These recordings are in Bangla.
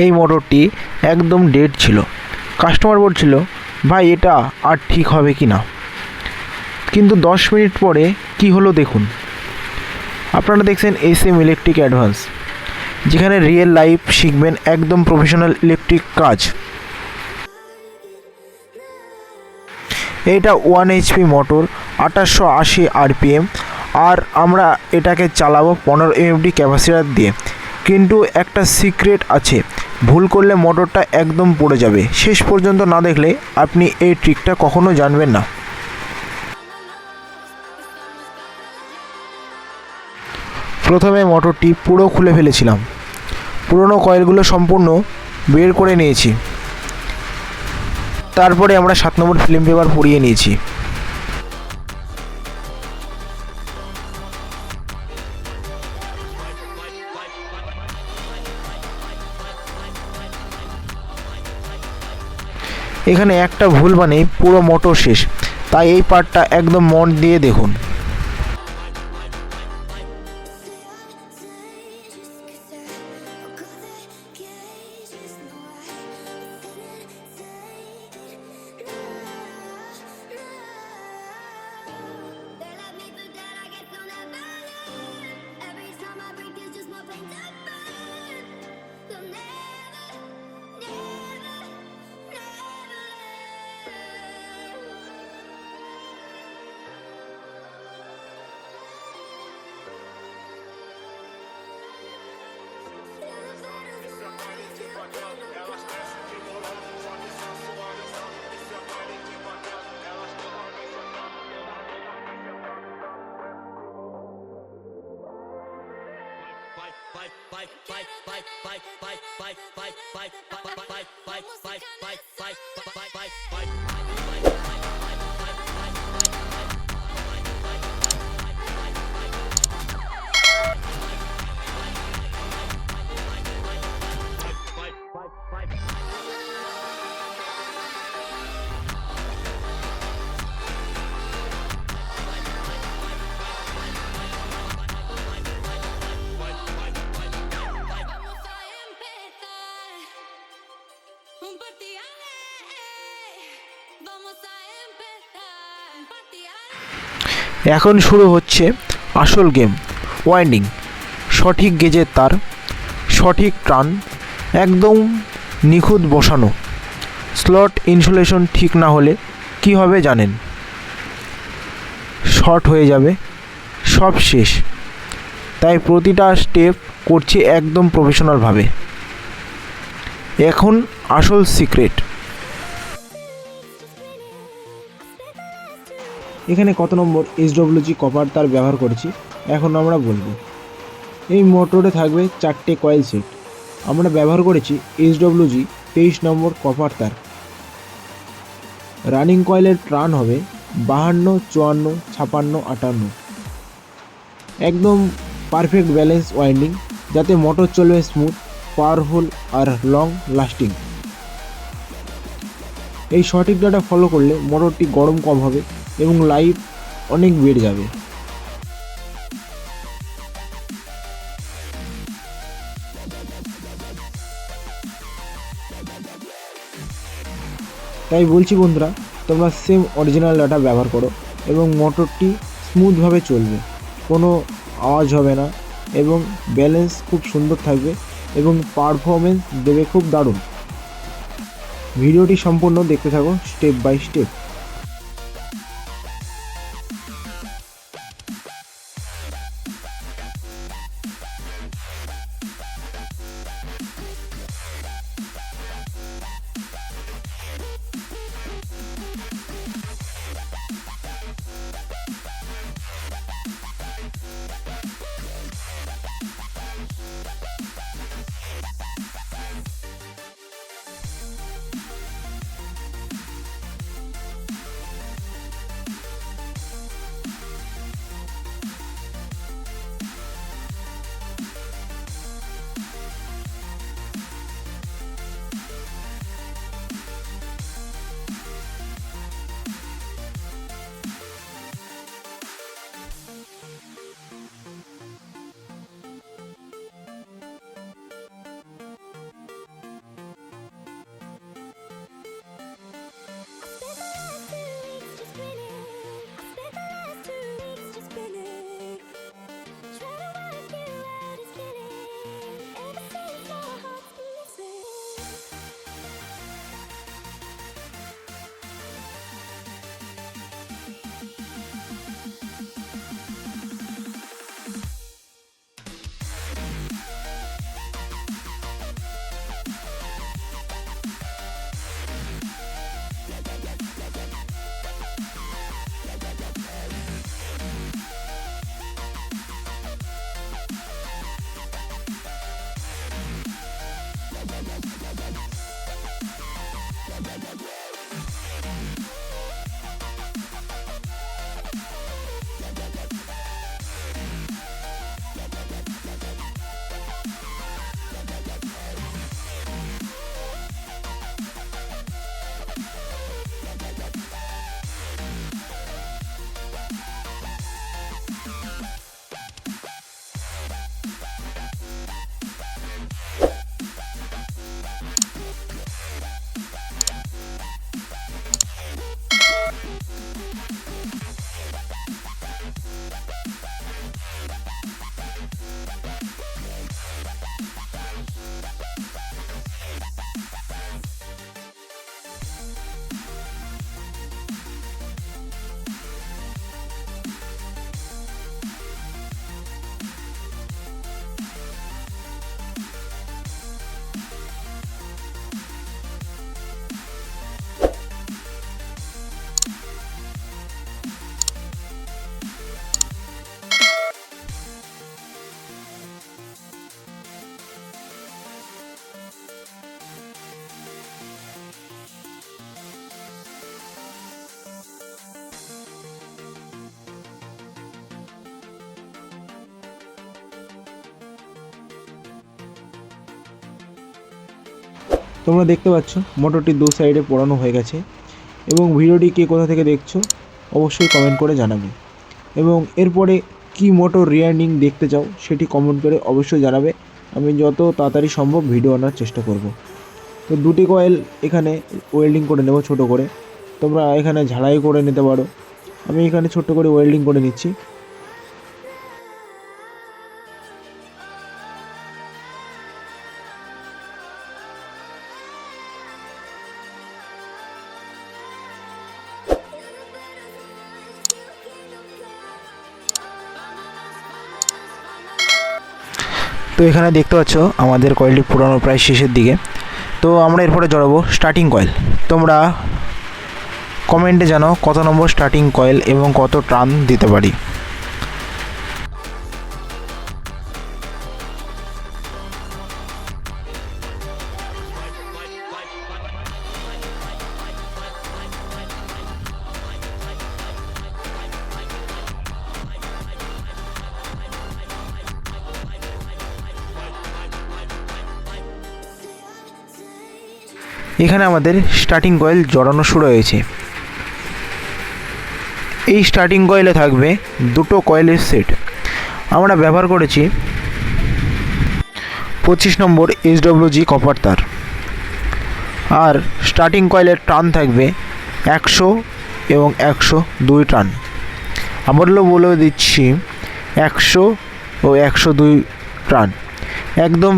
এই মোটরটি একদম ডেড ছিল। কাস্টমার বলছিল ভাই এটা আর ঠিক হবে কি না, কিন্তু 10 মিনিট পরে কি হলো দেখুন। আপনারা দেখছেন SM ইলেকট্রিক অ্যাডভান্স, যেখানে রিয়েল লাইফ শিখবেন একদম প্রফেশনাল ইলেকট্রিক কাজ। এটা 1HP মোটর, 2880 RPM, আর আমরা এটাকে চালাবো 15 mfd ক্যাপাসিটার দিয়ে। কিন্তু একটা সিক্রেট আছে, ভুল করলে মোটরটা একদম পড়ে যাবে। শেষ পর্যন্ত না দেখলে আপনি এই ট্রিকটা কখনো জানবেন না। প্রথমে মোটরটি পুরো খুলে ফেলেছিলাম, পুরনো কয়েলগুলো সম্পূর্ণ বের করে নিয়েছি। তারপরে আমরা 7 নম্বর ফিল্ম পেপার পরিয়ে নিয়েছি। এখানে একটা ভুল মানে পুরো মোটর শেষ, তাই এই পার্টটা একদম মন দিয়ে দেখুন। এখন শুরু হচ্ছে আসল গেম। ওয়াইন্ডিং, সঠিক গেজের তার, সঠিক টার্ন, একদম নিখুঁত বসানো। স্লট ইনসুলেশন ঠিক না হলে কি হবে জানেন? শর্ট হয়ে যাবে, সব শেষ। তাই প্রতিটা স্টেপ করছি একদম প্রফেশনালভাবে। এখন আসল সিক্রেট। এখানে কত নম্বর SWG কপার তার ব্যবহার করেছি এখন আমরা বলবো। এই মোটরে থাকবে 4টে কয়েল সেট। আমরা ব্যবহার করেছি SWG 23 নম্বর কপার তার। রানিং কয়েলের টার্ন হবে 52, 54, 56, 58। একদম পারফেক্ট ব্যালেন্স ওয়াইন্ডিং, যাতে মোটর চলবে স্মুথ, পাওয়ারফুল আর লং লাস্টিং। এই সঠিক ডাটা ফলো করলে মোটরটি গরম কম হবে এবং লাইফ অনেক বেড়ে যাবে। তাই বলছি বন্ধুরা, তোমরা সেম অরিজিনাল ডাটা ব্যবহার করো এবং মোটরটি স্মুথভাবে চলবে, কোনো আওয়াজ হবে না এবং ব্যালেন্স খুব সুন্দর থাকবে এবং পারফরমেন্স দেবে খুব দারুণ। ভিডিওটি সম্পূর্ণ দেখতে থাকো স্টেপ বাই স্টেপ। তোমরা দেখতে পাচ্ছ মোটরটি দু সাইডে পোড়ানো হয়ে গেছে। এবং ভিডিওটি কে কোথা থেকে দেখছো অবশ্যই কমেন্ট করে জানাবে। এবং এরপরে কি মোটর রিয়ার্নিং দেখতে চাও সেটি কমেন্ট করে অবশ্যই জানাবে। আমি যত তাড়াতাড়ি সম্ভব ভিডিও আনার চেষ্টা করব। তো দুটি কয়েল এখানে ওয়েল্ডিং করে নেব ছোট করে। তোমরা এখানে ঝালাই করে নিতে পারো। আমি এখানে ছোট্ট করে ওয়েল্ডিং করে নিচ্ছি। তো এখানে দেখতে পাচ্ছ আমাদের কয়েলটি পুরানো প্রায় শেষের দিকে। তো আমরা এরপরে জড়াবো স্টার্টিং কয়েল। তোমরা কমেন্টে জানাও কত নম্বর স্টার্টিং কয়েল এবং কত টার্ন দিতে পারি। এখানে আমাদের স্টার্টিং কয়েল জড়ানো শুরু হয়েছে। এই স্টার্টিং কয়েলে থাকবে দুটো কয়েলের সেট। আমরা ব্যবহার করেছি 25 নম্বর SWG কপার তার। আর স্টার্টিং কয়েলের টার্ন থাকবে 100 এবং 102 টার্ন। আবারও বলে দিচ্ছি 100 ও 102 টার্ন। একদম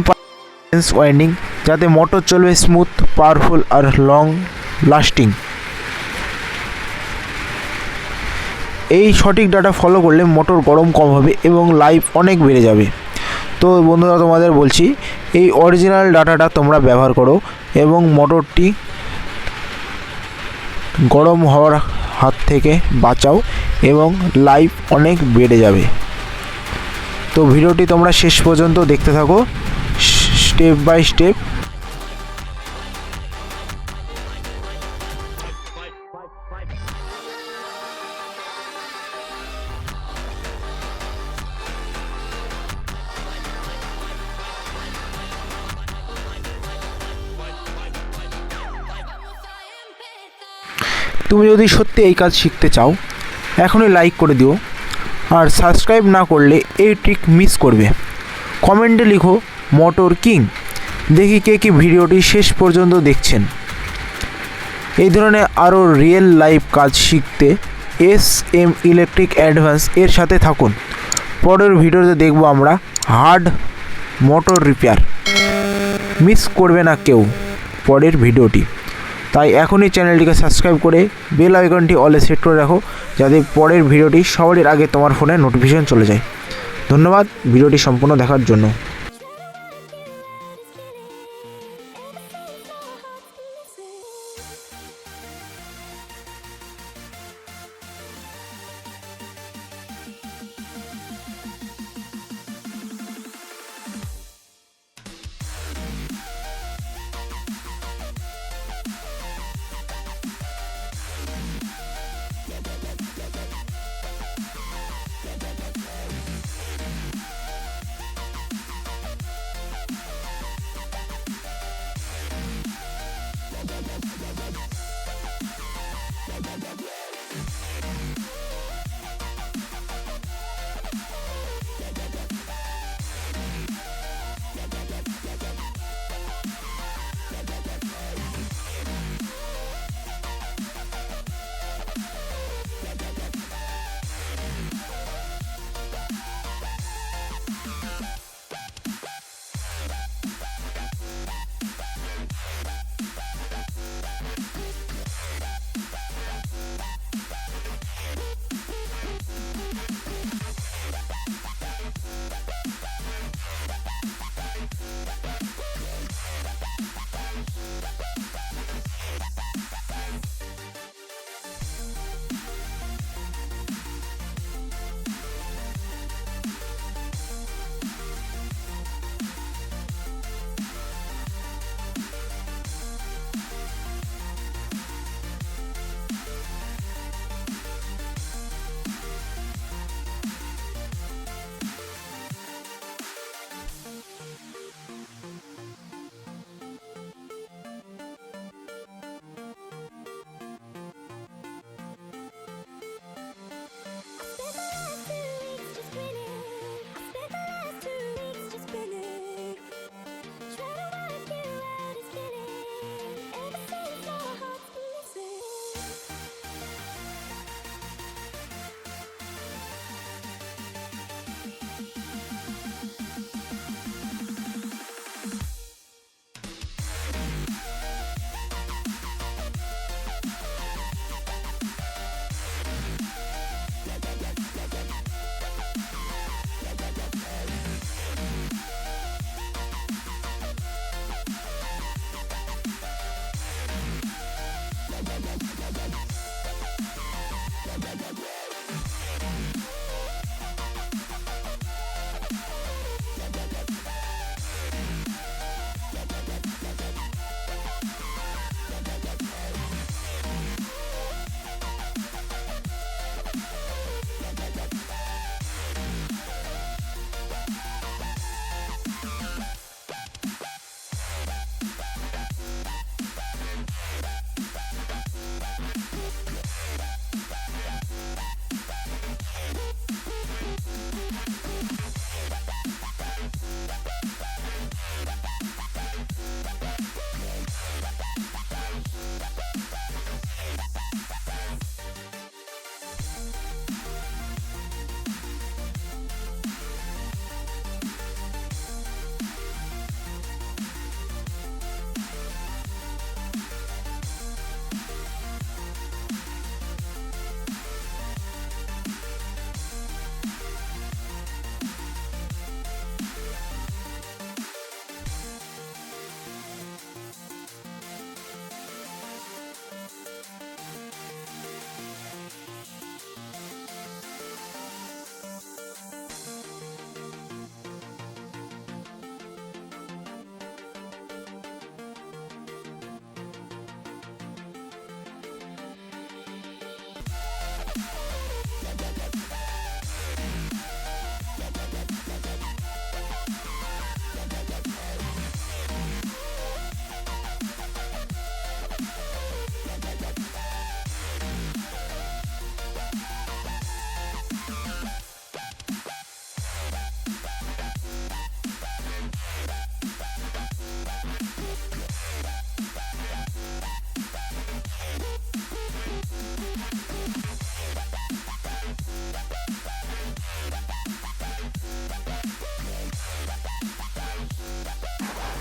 ওয়াইন্ডিং যাতে মোটর চলবে স্মুথ, পাওয়ারফুল আর লং লাস্টিং। এই সঠিক ডাটা ফলো করলে মোটর গরম কম হবে এবং লাইফ অনেক বেড়ে যাবে। তো বন্ধুরা তোমাদের বলছি এই অরিজিনাল ডাটাটা তোমরা ব্যবহার করো এবং মোটরটি গরম হওয়ার হাত থেকে বাঁচাও এবং লাইফ অনেক বেড়ে যাবে। তো ভিডিওটি তোমরা শেষ পর্যন্ত দেখতে থাকো স্টেপ বাই স্টেপ। তুমি যদি সত্যি এই কাজ শিখতে চাও এখনই লাইক করে দিও, আর সাবস্ক্রাইব না করলে এই ট্রিক মিস করবে। কমেন্টে লিখো মোটর কিং, দেখি কে কি ভিডিওটি শেষ পর্যন্ত দেখছেন। এই ধরনের আরও রিয়েল লাইফ কাজ শিখতে SM ইলেকট্রিক অ্যাডভান্স এর সাথে থাকুন। পরের ভিডিওতে দেখব আমরা হার্ড মোটর রিপেয়ার। মিস করবে না কেউ পরের ভিডিওটি। তাই এখনই চ্যানেলটিকে সাবস্ক্রাইব করে বেল আইকনটি অলে সেট করে রাখো, যাতে পরের ভিডিওটি সবার আগে তোমার ফোনে নোটিফিকেশন চলে যায়। ধন্যবাদ ভিডিওটি সম্পূর্ণ দেখার জন্য।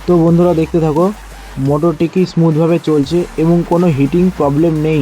তো বন্ধুরা দেখতে থাকো, মোটরটি কি স্মুথভাবে চলছে এবং কোনো হিটিং প্রবলেম নেই।